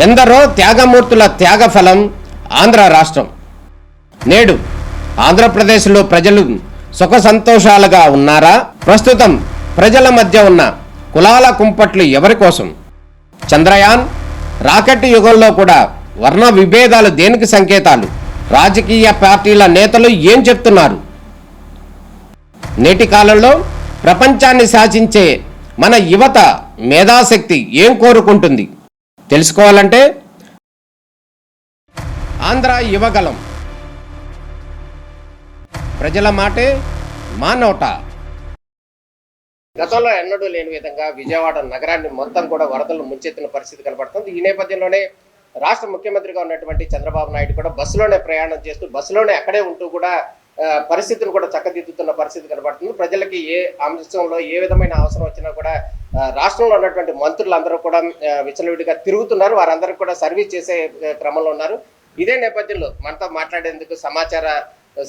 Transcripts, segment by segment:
ఎందరో త్యాగమూర్తుల త్యాగఫలం ఆంధ్ర రాష్ట్రం. నేడు ఆంధ్రప్రదేశ్లో ప్రజలు సుఖ సంతోషాలుగా ఉన్నారా? ప్రస్తుతం ప్రజల మధ్య ఉన్న కులాల కుంపట్లు ఎవరి కోసం? చంద్రయాన్ రాకెట్ యుగంలో కూడా వర్ణ విభేదాలు దేనికి సంకేతాలు? రాజకీయ పార్టీల నేతలు ఏం చెప్తున్నారు? నేటి కాలంలో ప్రపంచాన్ని శాసించే మన యువత మేధాశక్తి ఏం కోరుకుంటుంది? తెలుసుకోవాలంటే ఆంధ్ర యువగలం. ప్రజల మాటే మా నోట. గతంలో ఎన్నడూ లేని విధంగా విజయవాడ నగరాన్ని మొత్తం కూడా వరదలు ముంచెత్తిన పరిస్థితి కనబడుతుంది. ఈ నేపథ్యంలోనే రాష్ట్ర ముఖ్యమంత్రిగా ఉన్నటువంటి చంద్రబాబు నాయుడు కూడా బస్సులోనే ప్రయాణం చేస్తూ బస్సులోనే అక్కడే ఉంటూ కూడా పరిస్థితిని కూడా చక్కదిద్దుతున్న పరిస్థితి కనబడుతుంది. ప్రజలకి ఏ అంశంలో ఏ విధమైన అవసరం వచ్చినా కూడా రాష్ట్రంలో ఉన్నటువంటి మంత్రులందరూ కూడా విచ్చలవిడిగా తిరుగుతున్నారు. వారందరూ కూడా సర్వీస్ చేసే క్రమంలో ఉన్నారు. ఇదే నేపథ్యంలో మనతో మాట్లాడేందుకు సమాచార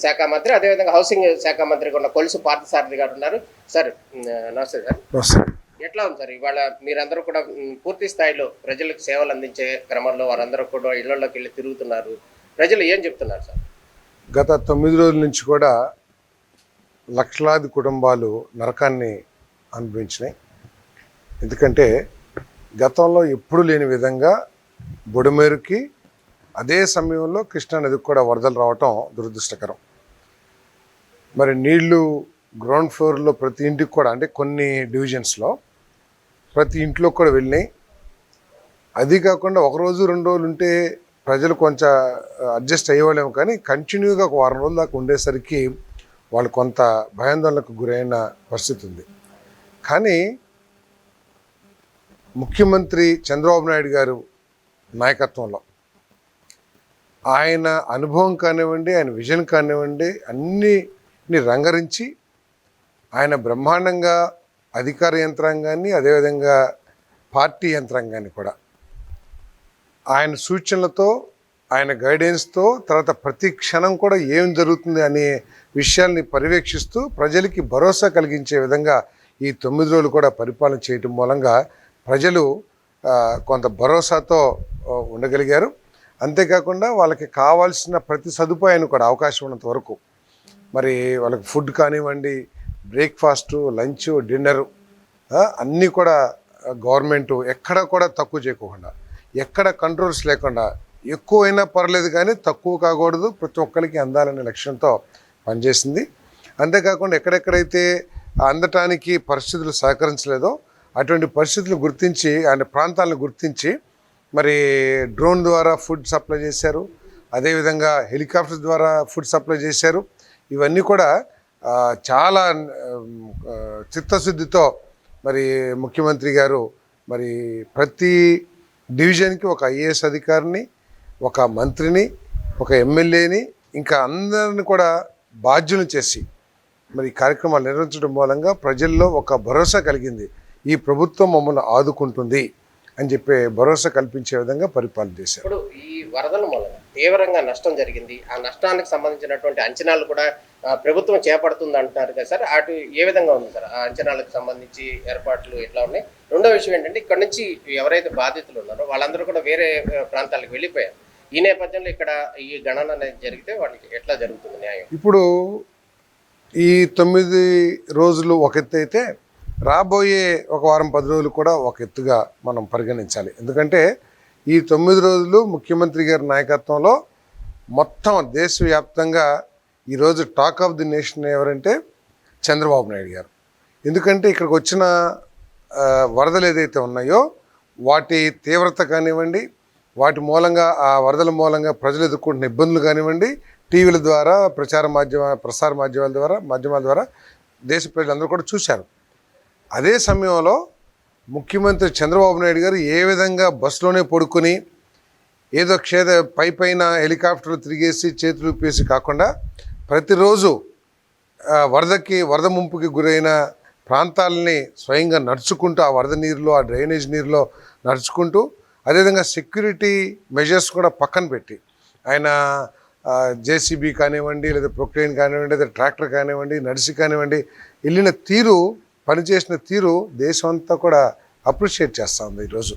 శాఖ మంత్రి, అదేవిధంగా హౌసింగ్ శాఖ మంత్రిగా ఉన్న కొలుసు పార్థసారథి గారు ఉన్నారు. సార్ నమస్తే సార్. ఎట్లా ఉంది సార్ ఇవాళ మీరందరూ కూడా పూర్తి స్థాయిలో ప్రజలకు సేవలు అందించే క్రమంలో వారందరూ కూడా ఇళ్లలోకి వెళ్ళి తిరుగుతున్నారు. ప్రజలు ఏం చెప్తున్నారు సార్? గత 9 రోజుల నుంచి కూడా లక్షలాది కుటుంబాలు నరకాన్ని అనుభవించినాయి. ఎందుకంటే గతంలో ఎప్పుడు లేని విధంగా బుడమేరుకి అదే సమయంలో కృష్ణానదికి కూడా వరదలు రావటం దురదృష్టకరం. మరి నీళ్లు గ్రౌండ్ ఫ్లోర్లో ప్రతి ఇంటికి కూడా, అంటే కొన్ని డివిజన్స్లో ప్రతి ఇంట్లో కూడా వెళ్ళినాయి. అది కాకుండా ఒకరోజు 2 రోజులు ఉంటే ప్రజలు కొంచెం అడ్జస్ట్ అయ్యేవాళ్ళేమో, కానీ కంటిన్యూగా ఒక వారం రోజుల దాకా ఉండేసరికి వాళ్ళు కొంత భయాందోళనకు గురైన పరిస్థితి ఉంది. కానీ ముఖ్యమంత్రి చంద్రబాబు నాయుడు గారు నాయకత్వంలో ఆయన అనుభవం కానివ్వండి, ఆయన విజన్ కానివ్వండి, అన్నిని రంగరించి ఆయన బ్రహ్మాండంగా అధికార యంత్రాంగాన్ని, అదేవిధంగా పార్టీ యంత్రాంగాన్ని కూడా ఆయన సూచనలతో, ఆయన గైడెన్స్తో, తర్వాత ప్రతి క్షణం కూడా ఏం జరుగుతుంది అనే విషయాల్ని పర్యవేక్షిస్తూ ప్రజలకి భరోసా కలిగించే విధంగా ఈ 9 రోజులు కూడా పరిపాలన చేయటం మూలంగా ప్రజలు కొంత భరోసాతో ఉండగలిగారు. అంతేకాకుండా వాళ్ళకి కావాల్సిన ప్రతి సదుపాయాన్ని కూడా అవకాశం ఉన్నంత వరకు, మరి వాళ్ళకి ఫుడ్ కానివ్వండి, బ్రేక్ఫాస్టు, లంచ్, డిన్నరు అన్నీ కూడా గవర్నమెంటు ఎక్కడ కూడా తక్కువ చేయకుండా, ఎక్కడ కంట్రోల్స్ లేకుండా, ఎక్కువైనా పర్లేదు కానీ తక్కువ కాకూడదు, ప్రతి ఒక్కరికి అందాలనే లక్ష్యంతో పనిచేసింది. అంతేకాకుండా ఎక్కడెక్కడైతే అందటానికి పరిస్థితులు సహకరించలేదో అటువంటి పరిస్థితులు గుర్తించి, ఆయన ప్రాంతాలను గుర్తించి మరి డ్రోన్ ద్వారా ఫుడ్ సప్లై చేశారు, అదేవిధంగా హెలికాప్టర్ ద్వారా ఫుడ్ సప్లై చేశారు. ఇవన్నీ కూడా చాలా చిత్తశుద్ధితో మరి ముఖ్యమంత్రి గారు మరి ప్రతి డివిజన్కి ఒక ఐఏఎస్ అధికారిని, ఒక మంత్రిని, ఒక ఎమ్మెల్యేని, ఇంకా అందరిని కూడా బాధ్యులను చేసి మరి కార్యక్రమాలు నిర్వహించడం మూలంగా ప్రజల్లో ఒక భరోసా కలిగింది. ఈ ప్రభుత్వం మమ్మల్ని ఆదుకుంటుంది అని చెప్పి భరోసా కల్పించే విధంగా పరిపాలన చేశారు. ఇప్పుడు ఈ వరదల మూలంగా తీవ్రంగా నష్టం జరిగింది. ఆ నష్టానికి సంబంధించినటువంటి అంచనాలు కూడా ప్రభుత్వం చేపడుతుంది అంటున్నారు కదా సార్, అటు ఏ విధంగా ఉంది సార్? ఆ అంచనాలకు సంబంధించి ఏర్పాట్లు ఎట్లా ఉన్నాయి? రెండో విషయం ఏంటంటే, ఇక్కడ నుంచి ఎవరైతే బాధితులు ఉన్నారో వాళ్ళందరూ కూడా వేరే ప్రాంతాలకు వెళ్ళిపోయారు. ఈ నేపథ్యంలో ఇక్కడ ఈ గణన అనేది జరిగితే వాళ్ళకి ఎట్లా జరుగుతుంది న్యాయం? ఇప్పుడు ఈ 9 రోజులు ఒక ఎత్తు అయితే, రాబోయే ఒక వారం 10 రోజులు కూడా ఒక ఎత్తుగా మనం పరిగణించాలి. ఎందుకంటే ఈ 9 రోజులు ముఖ్యమంత్రి గారి నాయకత్వంలో మొత్తం దేశవ్యాప్తంగా ఈరోజు టాక్ ఆఫ్ ది నేషన్ ఎవరంటే చంద్రబాబు నాయుడు గారు. ఎందుకంటే ఇక్కడికి వచ్చిన వరదలు ఏదైతే ఉన్నాయో వాటి తీవ్రత కానివ్వండి, వాటి మూలంగా ఆ వరదల మూలంగా ప్రజలు ఎదుర్కొంటున్న ఇబ్బందులు కానివ్వండి, టీవీల ద్వారా, ప్రసార మాధ్యమాల ద్వారా దేశ ప్రజలందరూ కూడా చూశారు. అదే సమయంలో ముఖ్యమంత్రి చంద్రబాబు నాయుడు గారు ఏ విధంగా బస్సులోనే పడుకొని ఏదో పైన హెలికాప్టర్లు తిరిగేసి చేతులు ఊపేసి కాకుండా ప్రతిరోజు వరద ముంపుకి గురైన ప్రాంతాలని స్వయంగా నడుచుకుంటూ, ఆ వరద నీరులో, ఆ డ్రైనేజ్ నీరులో నడుచుకుంటూ, అదేవిధంగా సెక్యూరిటీ మెజర్స్ కూడా పక్కన పెట్టి ఆయన జేసీబీ కానివ్వండి, లేదా ప్రొక్లైన్ కానివ్వండి, లేదా ట్రాక్టర్ కానివ్వండి, నడిచి కానివ్వండి, వెళ్ళిన తీరు, పనిచేసిన తీరు దేశం అంతా కూడా అప్రిషియేట్ చేస్తూ ఉంది ఈరోజు.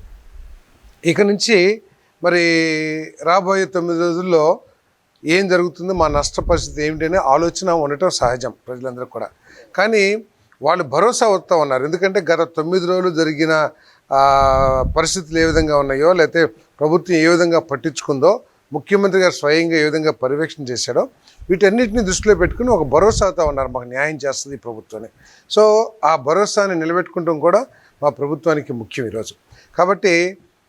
ఇక నుంచి మరి రాబోయే 9 రోజుల్లో ఏం జరుగుతుందో, మా నష్ట పరిస్థితి ఏమిటనే ఆలోచన ఉండటం సహజం ప్రజలందరూ కూడా. కానీ వాళ్ళు భరోసా వస్తూ ఉన్నారు. ఎందుకంటే గత 9 రోజులు జరిగిన పరిస్థితులు ఏ విధంగా ఉన్నాయో, లేకపోతే ప్రభుత్వం ఏ విధంగా పట్టించుకుందో, ముఖ్యమంత్రి గారు స్వయంగా ఏ విధంగా పర్యవేక్షణ చేశాడో, వీటన్నిటిని దృష్టిలో పెట్టుకుని ఒక భరోసా అవుతూ ఉన్నారు, మాకు న్యాయం చేస్తుంది ఈ ప్రభుత్వాన్ని. సో ఆ భరోసాని నిలబెట్టుకుంటాం కూడా మా ప్రభుత్వానికి ముఖ్యం ఈరోజు. కాబట్టి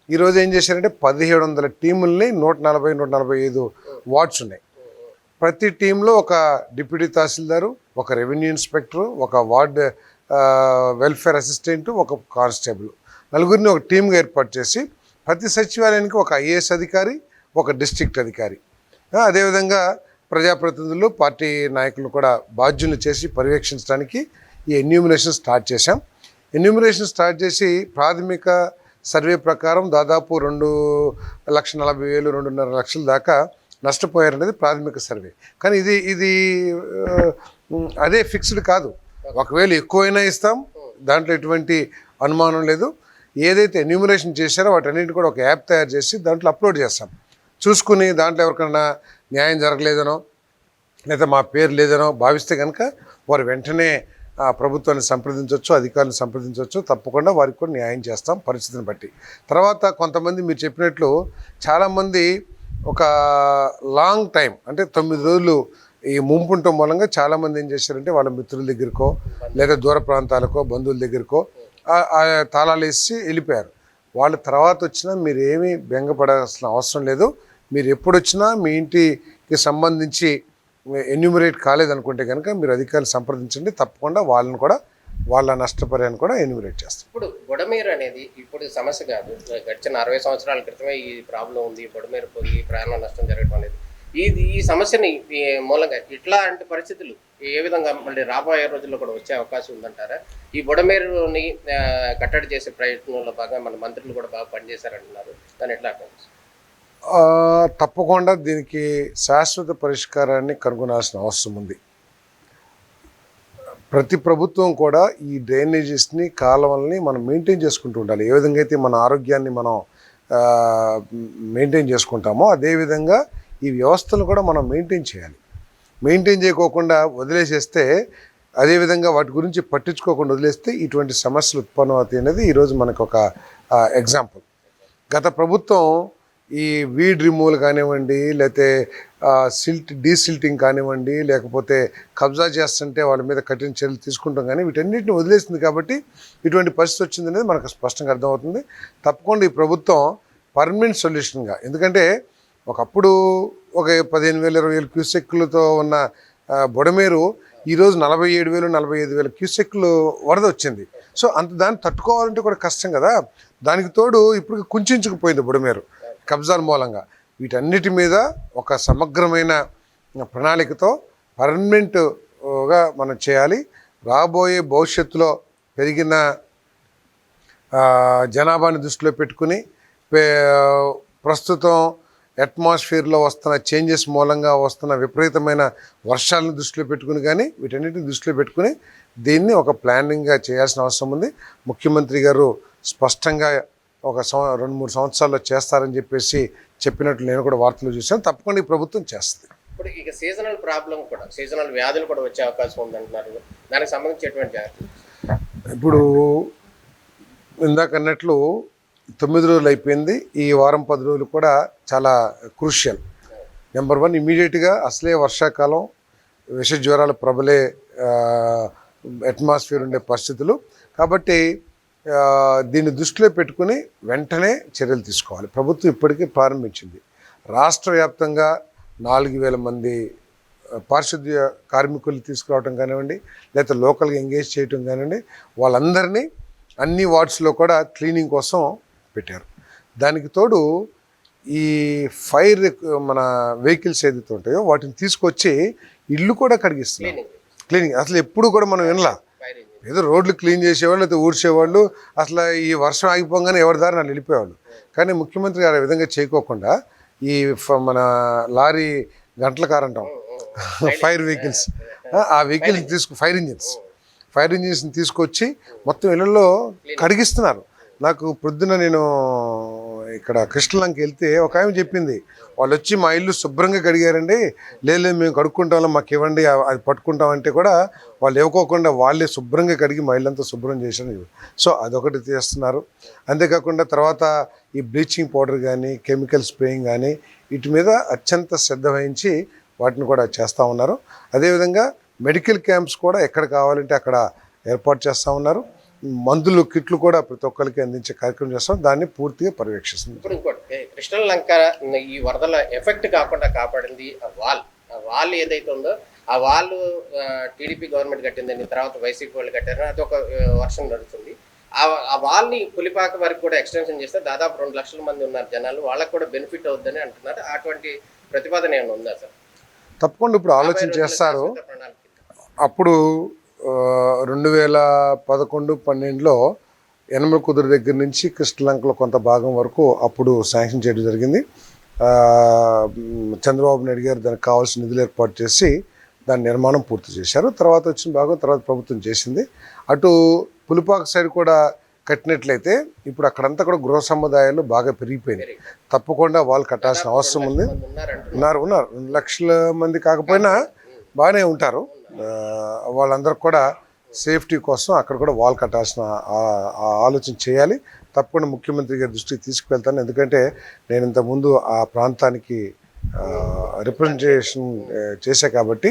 ఈరోజు ఏం చేశారంటే 1700 టీముల్ని 140-145 వార్డ్స్ ఉన్నాయి. ప్రతి టీంలో ఒక డిప్యూటీ తహసీల్దారు, ఒక రెవెన్యూ ఇన్స్పెక్టరు, ఒక వార్డ్ వెల్ఫేర్ అసిస్టెంట్, ఒక కానిస్టేబుల్, నలుగురిని ఒక టీంగా ఏర్పాటు చేసి ప్రతి సచివాలయానికి ఒక ఐఏఎస్ అధికారి, ఒక డిస్ట్రిక్ట్ అధికారి, అదేవిధంగా ప్రజాప్రతినిధులు, పార్టీ నాయకులు కూడా బాధ్యులు చేసి పర్యవేక్షించడానికి ఈ ఎన్యూమినేషన్ స్టార్ట్ చేశాం. ఎన్యూమినేషన్ స్టార్ట్ చేసి ప్రాథమిక సర్వే ప్రకారం దాదాపు 2,40,000, 2.5 లక్షల దాకా నష్టపోయారనేది ప్రాథమిక సర్వే. కానీ ఇది అదే ఫిక్స్డ్ కాదు. ఒకవేళ ఎక్కువైనా ఇస్తాం, దాంట్లో ఎటువంటి అనుమానం లేదు. ఏదైతే ఎన్యూమరేషన్ చేశారో వాటన్నింటిని కూడా ఒక యాప్ తయారు చేసి దాంట్లో అప్లోడ్ చేస్తాం. చూసుకుని దాంట్లో ఎవరికైనా న్యాయం జరగలేదనో, లేదా మా పేరు లేదనో భావిస్తే కనుక వారు వెంటనే ప్రభుత్వాన్ని సంప్రదించవచ్చు, అధికారులను సంప్రదించవచ్చు. తప్పకుండా వారికి కూడా న్యాయం చేస్తాం పరిస్థితిని బట్టి. తర్వాత కొంతమంది మీరు చెప్పినట్లు చాలామంది ఒక లాంగ్ టైం, అంటే 9 రోజులు ఈ ముంపుంటం మూలంగా చాలామంది ఏం చేశారంటే వాళ్ళ మిత్రుల దగ్గరకో, లేదా దూర ప్రాంతాలకో, బంధువుల దగ్గరకో తాళాలు వేసి వెళ్ళిపోయారు. వాళ్ళ తర్వాత వచ్చినా మీరు ఏమీ బెంగపడాల్సిన అవసరం లేదు. మీరు ఎప్పుడు వచ్చినా మీ ఇంటికి సంబంధించి ఎన్యూమరేట్ కాలేదనుకుంటే కనుక మీరు అధికారులు సంప్రదించండి. తప్పకుండా వాళ్ళని కూడా, వాళ్ళ నష్టపరిహారాన్ని కూడా ఎన్యూమరేట్ చేస్తాం. ఇప్పుడు బుడమేరు అనేది ఇప్పుడు సమస్య కాదు. గడిచిన 60 సంవత్సరాల క్రితమే ఈ ప్రాబ్లం ఉంది. బుడమేరు పోయి ప్రాణ నష్టం జరగడం అనేది ఈ సమస్యని మూలంగా ఇట్లాంటి పరిస్థితులు ఏ విధంగా మళ్ళీ రాబోయే రోజుల్లో కూడా వచ్చే అవకాశం ఉందంటారా? ఈ బుడమేరుని కట్టడి చేసే ప్రయత్నంలో భాగంగా మన మంత్రులు కూడా బాగా పనిచేశారంటున్నారు. దాన్ని ఎట్లా అర్థం? తప్పకుండా దీనికి శాశ్వత పరిష్కారాన్ని కనుగొనాల్సిన అవసరం ఉంది. ప్రతి ప్రభుత్వం కూడా ఈ డ్రైనేజెస్ని, కాలువల్ని మనం మెయింటైన్ చేసుకుంటూ ఉండాలి. ఏ విధంగా అయితే మన ఆరోగ్యాన్ని మనం మెయింటైన్ చేసుకుంటామో అదేవిధంగా ఈ వ్యవస్థను కూడా మనం మెయింటైన్ చేయాలి. మెయింటైన్ చేయకోకుండా వదిలేసేస్తే, అదేవిధంగా వాటి గురించి పట్టించుకోకుండా వదిలేస్తే ఇటువంటి సమస్యలు ఉత్పన్నం అవుతాయి అనేది ఈరోజు మనకు ఒక ఎగ్జాంపుల్. గత ప్రభుత్వం ఈ వీడ్ రిమూవల్ కానివ్వండి, లేకపోతే డీసిల్టింగ్ కానివ్వండి, లేకపోతే కబ్జా చేస్తుంటే వాళ్ళ మీద కఠిన చర్యలు తీసుకుంటాం, కానీ వీటన్నిటిని వదిలేసింది. కాబట్టి ఇటువంటి పరిస్థితి వచ్చింది అనేది మనకు స్పష్టంగా అర్థమవుతుంది. తప్పకుండా ఈ ప్రభుత్వం పర్మనెంట్ సొల్యూషన్గా, ఎందుకంటే ఒకప్పుడు ఒక 15,000, 20,000 క్యూసెక్కులతో ఉన్న బుడమేరు ఈరోజు 47,000, 45,000 క్యూసెక్కులు వరద వచ్చింది. సో దాన్ని తట్టుకోవాలంటే కూడా కష్టం కదా. దానికి తోడు ఇప్పుడు కుంచుకుపోయింది బుడమేరు కబ్జాల మూలంగా. వీటన్నిటి మీద ఒక సమగ్రమైన ప్రణాళికతో పర్మనెంట్గా మనం చేయాలి. రాబోయే భవిష్యత్తులో పెరిగిన జనాభాని దృష్టిలో పెట్టుకుని, ప్రస్తుతం అట్మాస్ఫియర్లో వస్తున్న చేంజెస్ మూలంగా వస్తున్న విపరీతమైన వర్షాలను దృష్టిలో పెట్టుకుని, కానీ వీటన్నిటిని దృష్టిలో పెట్టుకుని దీన్ని ఒక ప్లానింగ్గా చేయాల్సిన అవసరం ఉంది. ముఖ్యమంత్రి గారు స్పష్టంగా ఒక 2-3 సంవత్సరాల్లో చేస్తారని చెప్పినట్లు నేను కూడా వార్తలు చూశాను. తప్పకుండా ఈ ప్రభుత్వం చేస్తుంది. ఇప్పుడు ఇక సీజనల్ ప్రాబ్లం కూడా, సీజనల్ వ్యాధులు కూడా వచ్చే అవకాశం ఉందంటున్నారు. దానికి సంబంధించినటువంటి జాగ్రత్తలు ఇప్పుడు ఇందాక అన్నట్లు 9 రోజులు అయిపోయింది. ఈ వారం 10 రోజులు కూడా చాలా క్రూషియల్. నెంబర్ 1, ఇమీడియట్గా అసలే వర్షాకాలం, విష జ్వరాలు ప్రబలే అట్మాస్ఫియర్ ఉండే పరిస్థితులు. కాబట్టి దీన్ని దృష్టిలో పెట్టుకుని వెంటనే చర్యలు తీసుకోవాలి. ప్రభుత్వం ఇప్పటికీ ప్రారంభించింది. రాష్ట్ర వ్యాప్తంగా 4,000 మంది పారిశుద్ధ్య కార్మికులు తీసుకురావడం కానివ్వండి, లేకపోతే లోకల్గా ఎంగేజ్ చేయటం కానివ్వండి, వాళ్ళందరినీ అన్ని వార్డ్స్లో కూడా క్లీనింగ్ కోసం పెట్టారు. దానికి తోడు ఈ మన వెహికల్స్ ఏదైతే ఉంటాయో వాటిని తీసుకొచ్చి ఇల్లు కూడా కడిగిస్తున్నారు. క్లీనింగ్ అసలు ఎప్పుడు కూడా మనం వినలా. ఏదో రోడ్లు క్లీన్ చేసేవాళ్ళు, లేకపోతే ఊడ్చేవాళ్ళు, అసలు ఈ వర్షం ఆగిపోగానే ఎవరి దారి నన్ను వెళ్ళిపోయేవాళ్ళు. కానీ ముఖ్యమంత్రి గారు ఆ విధంగా చేయకోకుండా ఈ మన లారీ గంటల కారు అంటాం, ఫైర్ వెహికల్స్, ఆ వెహికల్స్ ఫైర్ ఇంజిన్స్ని తీసుకొచ్చి మొత్తం ఇళ్లలో కడిగిస్తున్నారు. నాకు పొద్దున నేను ఇక్కడ కృష్ణలంకి వెళ్తే ఒక ఆమె చెప్పింది, వాళ్ళు వచ్చి మా ఇల్లు శుభ్రంగా కడిగారండి, లేదు మేము కడుక్కుంటాం మాకు ఇవ్వండి అది పట్టుకుంటాం అంటే కూడా వాళ్ళు ఇవ్వకోకుండా వాళ్ళే శుభ్రంగా కడిగి మా ఇల్లంతా శుభ్రం చేశారు. సో అదొకటి చేస్తున్నారు. అంతేకాకుండా తర్వాత ఈ బ్లీచింగ్ పౌడర్ కానీ కెమికల్ స్ప్రేయింగ్ కానీ వీటి మీద అత్యంత శ్రద్ధ వహించి వాటిని కూడా చేస్తూ ఉన్నారు. అదేవిధంగా మెడికల్ క్యాంప్స్ కూడా ఎక్కడ కావాలంటే అక్కడ ఏర్పాటు చేస్తూ ఉన్నారు. మందులు కిట్లు కూడా ప్రతి ఒక్కరికి అందించే కార్యక్రమం చేస్తాం. దాన్ని పూర్తిగా పర్యవేక్షిస్తుంది. ఇప్పుడు ఇంకోటి కృష్ణలంక ఈ వరదల ఎఫెక్ట్ కాకుండా కాపాడింది ఆ వాల్ ఏదైతే ఉందో ఆ వాళ్ళు టీడీపీ గవర్నమెంట్ కట్టిందని తర్వాత వైసీపీ వాళ్ళు కట్టారని అది ఒక వర్షం నడుస్తుంది. ఆ వాల్ని పులిపాక వరకు కూడా ఎక్స్టెన్షన్ చేస్తే దాదాపు 2 లక్షల మంది ఉన్నారు జనాలు, వాళ్ళకు కూడా బెనిఫిట్ అవుతుందని అంటున్నారు. అటువంటి ప్రతిపాదన ఏమైనా ఉందా సార్? తప్పకుండా ఇప్పుడు ఆలోచన చేస్తారు. అప్పుడు 2011-12లో యనమల కుదురు దగ్గర నుంచి కృష్ణలంకలో కొంత భాగం వరకు అప్పుడు శాంక్షన్ చేయడం జరిగింది. చంద్రబాబు నాయుడు గారు దానికి కావాల్సిన నిధులు ఏర్పాటు చేసి దాని నిర్మాణం పూర్తి చేశారు. తర్వాత వచ్చిన భాగం తర్వాత ప్రభుత్వం చేసింది. అటు పులిపాక సైడ్ కూడా కట్టినట్లయితే ఇప్పుడు అక్కడంతా కూడా గృహ సముదాయాలు బాగా పెరిగిపోయినాయి. తప్పకుండా వాళ్ళు కట్టాల్సిన అవసరం ఉంది. ఉన్నారు 2 లక్షల మంది కాకపోయినా బాగానే ఉంటారు. వాళ్ళందరూ కూడా సేఫ్టీ కోసం అక్కడ కూడా వాల్ కట్టాల్సిన ఆలోచన చేయాలి. తప్పకుండా ముఖ్యమంత్రి గారి దృష్టికి తీసుకువెళ్తాను. ఎందుకంటే నేను ఇంతకుముందు ఆ ప్రాంతానికి రిప్రజెంటేషన్ చేశా కాబట్టి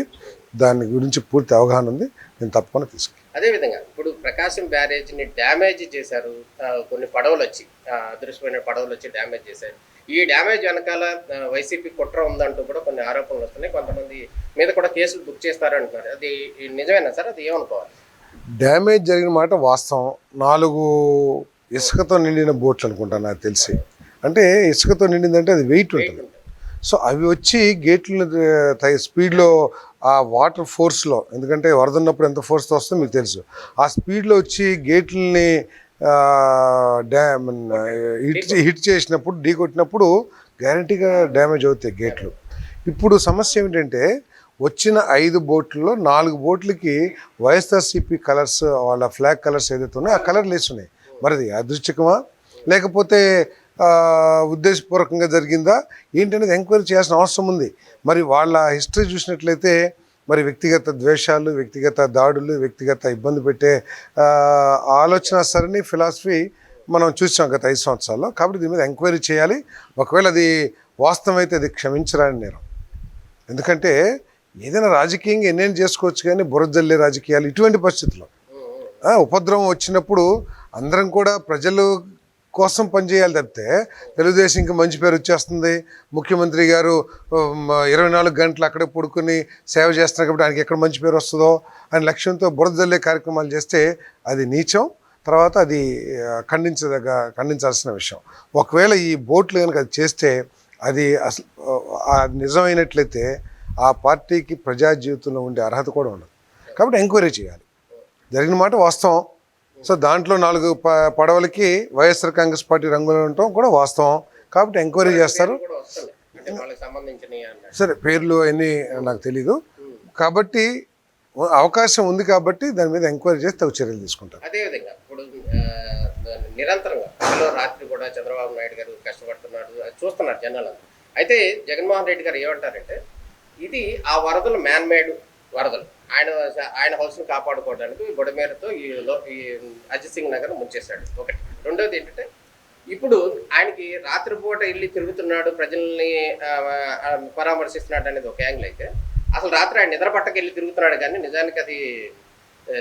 దాని గురించి పూర్తి అవగాహన ఉంది. నేను తప్పకుండా తీసుకు. అదేవిధంగా ఇప్పుడు ప్రకాశం బ్యారేజ్ని డ్యామేజ్ చేశారు. కొన్ని పడవలు వచ్చి అదృశ్యమైన పడవలు వచ్చి డ్యామేజ్ చేశారు. ఈ డ్యామేజ్ వెనకాల వైసీపీ కుట్ర ఉందంటూ కూడా కొన్ని ఆరోపణలు వస్తున్నాయి. కొంతమంది మీద కూడా కేసులు బుక్ చేస్తారంటున్నారు. అది నిజమేనా సార్? అది ఏమనుకోవాలి? డ్యామేజ్ జరిగిన మాట వాస్తవం. 4 ఇసుకతో నిండిన బోట్లు అనుకుంటాను నాకు తెలిసి. అంటే ఇసుకతో నిండిందంటే అది వెయిట్ ఉంటుంది. సో అవి వచ్చి గేట్లను స్పీడ్లో ఆ వాటర్ ఫోర్స్లో, ఎందుకంటే వరద ఉన్నప్పుడు ఎంత ఫోర్స్తో వస్తుందో మీకు తెలుసు, ఆ స్పీడ్లో వచ్చి గేట్లని హిట్ చేసినప్పుడు ఢీ కొట్టినప్పుడు గ్యారంటీగా డ్యామేజ్ అవుతాయి గేట్లు. ఇప్పుడు సమస్య ఏమిటంటే వచ్చిన 5 బోట్లలో 4 బోట్లకి వైఎస్ఆర్సీపీ కలర్స్, వాళ్ళ ఫ్లాగ్ కలర్స్ ఏదైతే ఉన్నాయో ఆ కలర్లు వేస్తున్నాయి. మరిది అదృష్టకమా లేకపోతే ఉద్దేశపూర్వకంగా జరిగిందా ఏంటనేది ఎంక్వైరీ చేయాల్సిన అవసరం ఉంది. మరి వాళ్ళ హిస్టరీ చూసినట్లయితే మరి వ్యక్తిగత ద్వేషాలు, వ్యక్తిగత దాడులు, వ్యక్తిగత ఇబ్బంది పెట్టే ఆలోచన సరని ఫిలాసఫీ మనం చూసాం గత 5 సంవత్సరాల్లో. కాబట్టి దీని మీద ఎంక్వైరీ చేయాలి. ఒకవేళ అది వాస్తవం అయితే అది క్షమించరాని నేరం. ఎందుకంటే ఏదైనా రాజకీయంగా ఎన్నేం చేసుకోవచ్చు, కానీ బురదల్లే రాజకీయాలు ఇటువంటి పరిస్థితుల్లో ఉపద్రవం వచ్చినప్పుడు అందరం కూడా ప్రజలు కోసం పనిచేయాలి తప్పితే తెలుగుదేశంకి మంచి పేరు వచ్చేస్తుంది, ముఖ్యమంత్రి గారు 24 గంటలు అక్కడే పడుకుని సేవ చేస్తున్నారు కాబట్టి ఆయనకి ఎక్కడ మంచి పేరు వస్తుందో అని లక్ష్యంతో బురదల్లే కార్యక్రమాలు చేస్తే అది నీచం. తర్వాత అది ఖండించాల్సిన విషయం. ఒకవేళ ఈ బోట్లు కనుక అది చేస్తే అది అసలు నిజమైనట్లయితే ఆ పార్టీకి ప్రజా జీవితంలో ఉండే అర్హత కూడా ఉండదు. కాబట్టి ఎంక్వైరీ చేయాలి. జరిగిన మాట వాస్తవం. సో దాంట్లో 4 పడవలకి వైఎస్ఆర్ కాంగ్రెస్ పార్టీ రంగులు ఉండటం కూడా వాస్తవం. కాబట్టి ఎంక్వైరీ చేస్తారు. సరే పేర్లు అన్నీ నాకు తెలీదు. కాబట్టి అవకాశం ఉంది కాబట్టి దాని మీద ఎంక్వైరీ చేసి తగు చర్యలు తీసుకుంటారు. అదేవిధంగా ఇప్పుడు నిరంతరంగా రాత్రి కూడా చంద్రబాబు నాయుడు గారు కష్టపడుతున్నాడు, చూస్తున్నారు జనాలు. అయితే జగన్మోహన్ రెడ్డి గారు ఏమంటారంటే ఇది ఆ వరదలు మ్యాన్ మేడ్ వరదలు, ఆయన హౌస్ని కాపాడుకోవడానికి బుడమేరతో ఈ అజిత్ సింగ్ నగర్ ముంచేశాడు. ఒకటి. రెండోది ఏంటంటే ఇప్పుడు ఆయనకి రాత్రిపూట వెళ్ళి తిరుగుతున్నాడు, ప్రజల్ని పరామర్శిస్తున్నాడు అనేది ఒక యాంగిల్ అయితే, అసలు రాత్రి ఆయన నిద్ర పట్టకెళ్ళి తిరుగుతున్నాడు కానీ నిజానికి అది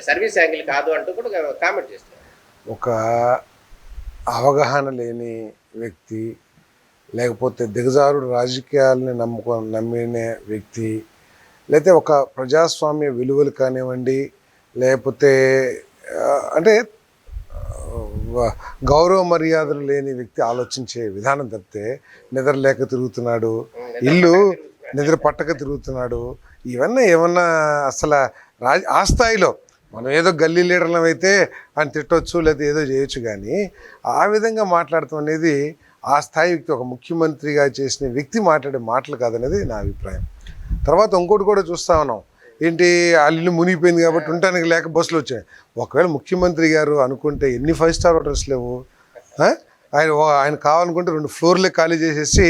సర్వీస్ యాంగిల్ కాదు అంటూ కూడా కామెంట్ చేస్తున్నాడు. ఒక అవగాహన లేని వ్యక్తి, లేకపోతే దిగజారుడు రాజకీయాలని నమ్మిన వ్యక్తి, లేకపోతే ఒక ప్రజాస్వామ్య విలువలు కానివ్వండి, లేకపోతే అంటే గౌరవ మర్యాదలు లేని వ్యక్తి ఆలోచించే విధానం తప్పితే నిద్ర లేక తిరుగుతున్నాడు, ఇల్లు నిద్ర పట్టక తిరుగుతున్నాడు, ఇవన్నీ ఏమన్నా అసలు ఆ స్థాయిలో మనం ఏదో గల్లీ లీడర్లం అయితే అని తిట్టవచ్చు, లేదా ఏదో చేయొచ్చు. కానీ ఆ విధంగా మాట్లాడటం అనేది ఆ స్థాయి వ్యక్తి, ఒక ముఖ్యమంత్రిగా చేసిన వ్యక్తి మాట్లాడే మాటలు కాదనేది నా అభిప్రాయం. తర్వాత ఇంకోటి కూడా చూస్తా ఉన్నాం, ఏంటి ఆ ఇల్లు మునిగిపోయింది కాబట్టి ఉండటానికి లేక బస్సులు వచ్చాయి. ఒకవేళ ముఖ్యమంత్రి గారు అనుకుంటే ఎన్ని 5 స్టార్ హోటల్స్ లేవు, ఆయన కావాలనుకుంటే 2 ఫ్లోర్లే ఖాళీ చేసేసి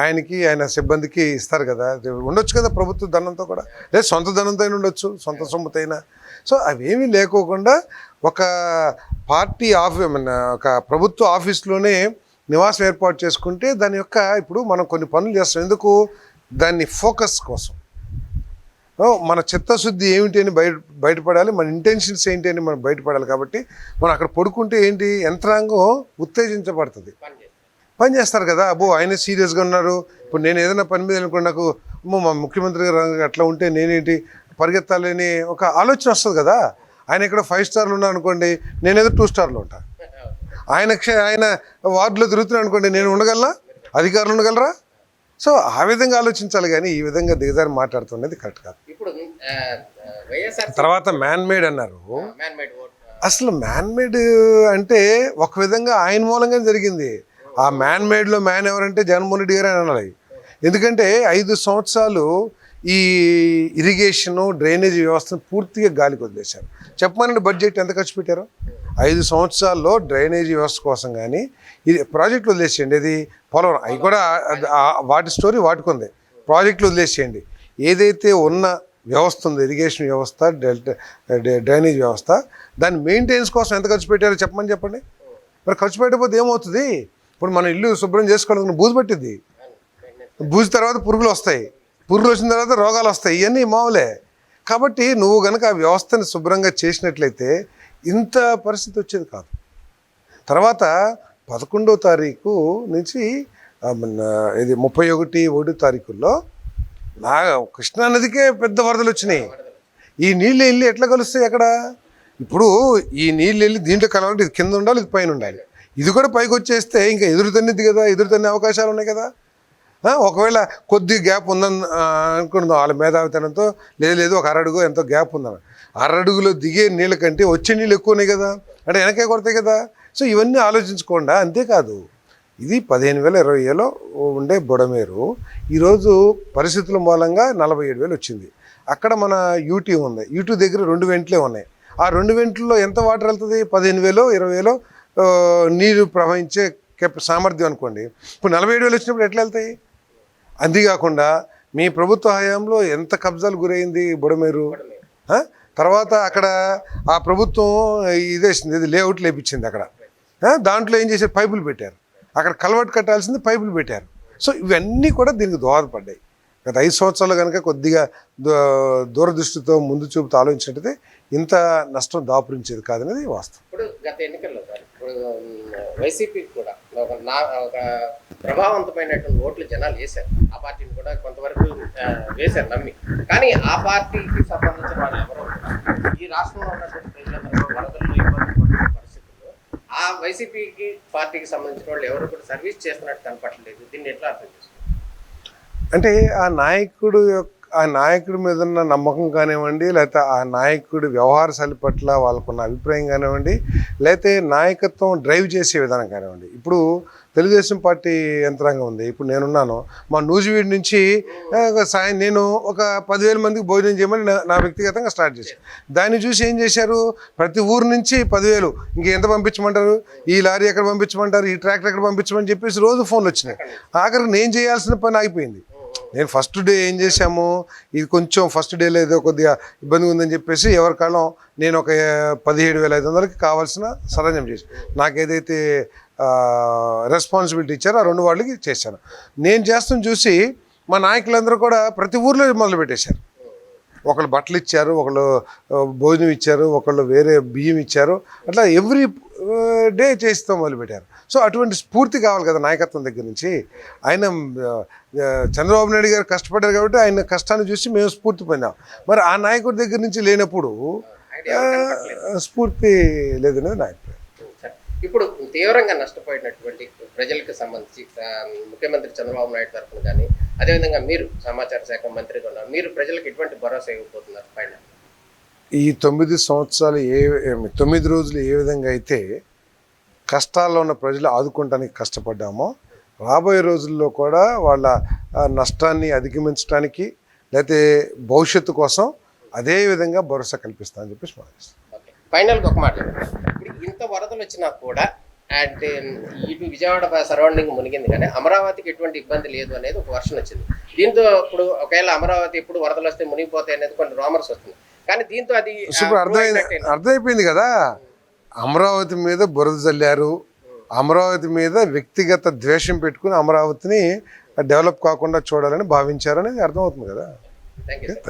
ఆయనకి ఆయన సిబ్బందికి ఇస్తారు కదా, అది ఉండొచ్చు కదా ప్రభుత్వ ధనంతో కూడా, లేదా సొంత ధనంతో అయినా ఉండొచ్చు, సొంత సొమ్ముతో అయినా. సో అవేమీ లేకోకుండా ఒక పార్టీ ఒక ప్రభుత్వ ఆఫీస్లోనే నివాసం ఏర్పాటు చేసుకుంటే దాని యొక్క ఇప్పుడు మనం కొన్ని పనులు చేస్తాం ఎందుకు, దాన్ని ఫోకస్ కోసం, మన చిత్తశుద్ధి ఏమిటి అని బయటపడాలి, మన ఇంటెన్షన్స్ ఏంటి అని మనం బయటపడాలి. కాబట్టి మనం అక్కడ పడుకుంటే ఏంటి, యంత్రాంగం ఉత్తేజించబడుతుంది, పని చేస్తారు కదా. అబ్బో ఆయన సీరియస్గా ఉన్నారు, ఇప్పుడు నేను ఏదైనా పని మీద అనుకోండి, నాకు అమ్మో మా ముఖ్యమంత్రి గారు అట్లా ఉంటే నేనేంటి పరిగెత్తాలని ఒక ఆలోచన వస్తుంది కదా. ఆయన ఇక్కడ 5 స్టార్లు ఉన్నా అనుకోండి, నేనేదో 2 స్టార్లు ఉంటాను. ఆయన వార్డులో తిరుగుతున్నాను అనుకోండి, నేను ఉండగలనా, అధికారులు ఉండగలరా? సో ఆ విధంగా ఆలోచించాలి కానీ ఈ విధంగా దిగజారి మాట్లాడుతున్నది కరెక్ట్ కాదు. తర్వాత మ్యాన్ మేడ్ అన్నారు. అసలు మ్యాన్ మేడ్ అంటే ఒక విధంగా ఆయన మూలంగా జరిగింది. ఆ మ్యాన్ మేడ్లో మ్యాన్ ఎవరంటే జగన్మోహన్ రెడ్డి గారు అని అనాలి. ఎందుకంటే 5 సంవత్సరాలు ఈ ఇరిగేషను డ్రైనేజ్ వ్యవస్థను పూర్తిగా గాలికి వదిలేశారు. చెప్పమనండి బడ్జెట్ ఎంత ఖర్చు పెట్టారో. 5 సంవత్సరాల్లో డ్రైనేజీ వ్యవస్థ కోసం కానీ ఇది ప్రాజెక్టులు వదిలేసేయండి, ఇది పోలవరం అవి కూడా వాటి స్టోరీ వాటికుంది. ప్రాజెక్టులు వదిలేసేయండి, ఏదైతే ఉన్న వ్యవస్థ ఉందో ఇరిగేషన్ వ్యవస్థ, డ్రైనేజ్ వ్యవస్థ, దాని మెయింటెనెన్స్ కోసం ఎంత ఖర్చు పెట్టారో చెప్పండి. మరి ఖర్చు పెట్టకపోతే ఏమవుతుంది? ఇప్పుడు మనం ఇల్లు శుభ్రం చేసుకోవడానికి బూజు పట్టిద్ది, బూజు తర్వాత పురుగులు వస్తాయి, పురుగులు వచ్చిన తర్వాత రోగాలు వస్తాయి, ఇవన్నీ మామూలే. కాబట్టి నువ్వు కనుక ఆ వ్యవస్థని శుభ్రంగా చేసినట్లయితే ఇంత పరిస్థితి వచ్చేది కాదు. తర్వాత 11వ తారీఖు నుంచి ఇది 31 తారీఖుల్లో కృష్ణానదికే పెద్ద వరదలు వచ్చినాయి. ఈ నీళ్ళు వెళ్ళి ఎట్లా కలుస్తాయి అక్కడ? ఇప్పుడు ఈ నీళ్ళు వెళ్ళి దీంట్లో కలవాలంటే ఇది కింద ఉండాలి, ఇది పైన ఉండాలి. ఇది కూడా పైకి వచ్చేస్తే ఇంకా ఎదురుతన్నిది కదా, ఎదురుతన్నే అవకాశాలు ఉన్నాయి కదా. ఒకవేళ కొద్ది గ్యాప్ ఉందని అనుకుందాం, వాళ్ళ మేధావితనంతో లేదు ఒక అరడుగు ఎంతో గ్యాప్ ఉందని, అరడుగులో దిగే నీళ్ళ కంటే వచ్చే నీళ్ళు ఎక్కువ ఉన్నాయి కదా, అంటే వెనకే కొడతాయి కదా. సో ఇవన్నీ ఆలోచించకుండా, అంతేకాదు ఇది 15,000-20,000 ఉండే బుడమేరు ఈరోజు పరిస్థితుల మూలంగా 47,000 వచ్చింది. అక్కడ మన యూటీ ఉంది, యూటీ దగ్గర 2 వెంట్లే ఉన్నాయి. ఆ 2 వెంట్లలో ఎంత వాటర్ వెళ్తుంది? 15,000-20,000 నీరు ప్రవహించే సామర్థ్యం అనుకోండి. ఇప్పుడు 47,000 వచ్చినప్పుడు ఎట్లా వెళ్తాయి? అంతేకాకుండా మీ ప్రభుత్వ హయాంలో ఎంత కబ్జాలు గురైంది బుడమేరు. తర్వాత అక్కడ ఆ ప్రభుత్వం ఇదేసింది, ఇది లేఅవుట్ లేపించింది అక్కడ. దాంట్లో ఏం చేశారు? పైపులు పెట్టారు. అక్కడ కల్వర్ట్ కట్టాల్సింది పైపులు పెట్టారు. సో ఇవన్నీ కూడా దీనికి దోహదపడ్డాయి. గత 5 సంవత్సరాలు కనుక కొద్దిగా దూరదృష్టితో ముందు చూపుతూ ఆలోచించినట్టయితే ఇంత నష్టం దాపురించేది కాదనేది వాస్తవం. ఇప్పుడు గత ఎన్నికల్లో ఇప్పుడు వైసీపీకి కూడా ఒక ప్రభావవంతమైనటువంటి ఓట్లు జనాలు వేశారు. ఆ పార్టీని కూడా కొంతవరకు వేశారు నమ్మి. కానీ ఆ పార్టీకి సంబంధించిన వాళ్ళు ఎవరో ఈ రాష్ట్రంలో ఉన్నటువంటి ప్రజలందరూ వరదల్లో ఇబ్బంది పడుతున్న పరిస్థితుల్లో ఆ వైసీపీకి పార్టీకి సంబంధించిన వాళ్ళు ఎవరు కూడా సర్వీస్ చేస్తున్నట్టు కనపడలేదు. దీన్ని ఎట్లా అర్థం చేసుకోవాలి? అంటే ఆ నాయకుడి మీద ఉన్న నమ్మకం కానివ్వండి, లేకపోతే ఆ నాయకుడి వ్యవహార శైలి పట్ల వాళ్ళకున్న అభిప్రాయం కానివ్వండి, లేకపోతే నాయకత్వం డ్రైవ్ చేసే విధానం కానివ్వండి. ఇప్పుడు తెలుగుదేశం పార్టీ యంత్రాంగం ఉంది. ఇప్పుడు నేనున్నాను, మా నూజివీడు నుంచి నేను ఒక 10,000 మందికి భోజనం చేయమని నా వ్యక్తిగతంగా స్టార్ట్ చేశాను. దాన్ని చూసి ఏం చేశారు? ప్రతి ఊరు నుంచి 10,000 ఇంకెంత పంపించమంటారు, ఈ లారీ ఎక్కడ పంపించమంటారు, ఈ ట్రాక్టర్ ఎక్కడ పంపించమని చెప్పేసి రోజు ఫోన్లు వచ్చినాయి. ఆఖరికి నేను చేయాల్సిన పని ఆగిపోయింది. నేను ఫస్ట్ డే ఏం చేశాము, ఇది కొంచెం ఫస్ట్ డేలో ఏదో కొద్దిగా ఇబ్బంది ఉందని చెప్పేసి ఎవరి కాలం నేను ఒక 17,500కి కావాల్సిన సరంజం చేశాను. నాకు ఏదైతే రెస్పాన్సిబిలిటీ ఇచ్చారో ఆ 2 వాళ్ళకి చేశాను. నేను చేస్తాను చూసి మా నాయకులందరూ కూడా ప్రతి ఊర్లో మొదలుపెట్టేశారు. ఒకళ్ళు బట్టలు ఇచ్చారు, ఒకళ్ళు భోజనం ఇచ్చారు, ఒకళ్ళు వేరే బియ్యం ఇచ్చారు. అట్లా ఎవ్రీ డే చేస్తూ మొదలుపెట్టారు. సో అటువంటి స్ఫూర్తి కావాలి కదా నాయకత్వం దగ్గర నుంచి. ఆయన చంద్రబాబు నాయుడు గారు కష్టపడ్డారు కాబట్టి ఆయన కష్టాన్ని చూసి మేము స్ఫూర్తి పొందాం. మరి ఆ నాయకుడి దగ్గర నుంచి లేనప్పుడు స్ఫూర్తి లేదనేది నా అభిప్రాయం. ఇప్పుడు తీవ్రంగా నష్టపోయినటువంటి ప్రజలకు సంబంధించి ముఖ్యమంత్రి చంద్రబాబు నాయుడు తరఫున కానీ, అదేవిధంగా మీరు సమాచార శాఖ మంత్రిగా ఉన్నారు, మీరు ప్రజలకు ఎటువంటి భరోసా ఇవ్వబోతున్నారు పైన? ఈ 9 సంవత్సరాలు 9 రోజులు ఏ విధంగా అయితే కష్టాల్లో ఉన్న ప్రజలు ఆదుకోవడానికి కష్టపడ్డామో, రాబోయే రోజుల్లో కూడా వాళ్ళ నష్టాన్ని అధిగమించడానికి లేకపోతే భవిష్యత్తు కోసం అదే విధంగా భరోసా కల్పిస్తామని చెప్పేసి భావిస్తాం. ఫైనల్గా ఒక మాట, ఇప్పుడు ఇంత వరదలు వచ్చినా కూడా అంటే ఇటు విజయవాడ సరౌండింగ్ మునిగింది కానీ అమరావతికి ఎటువంటి ఇబ్బంది లేదు అనేది ఒక వర్షన్ వచ్చింది. దీంతో ఇప్పుడు ఒకవేళ అమరావతి ఎప్పుడు వరదలు వస్తే మునిగిపోతాయి అనేది కొన్ని రామర్స్ వస్తుంది. కానీ దీంతో అది ఇప్పుడు అర్థమైపోయింది కదా. అమరావతి మీద బురద చల్లారు, అమరావతి మీద వ్యక్తిగత ద్వేషం పెట్టుకుని అమరావతిని డెవలప్ కాకుండా చూడాలని భావించారు అనేది అర్థమవుతుంది కదా. Thank you.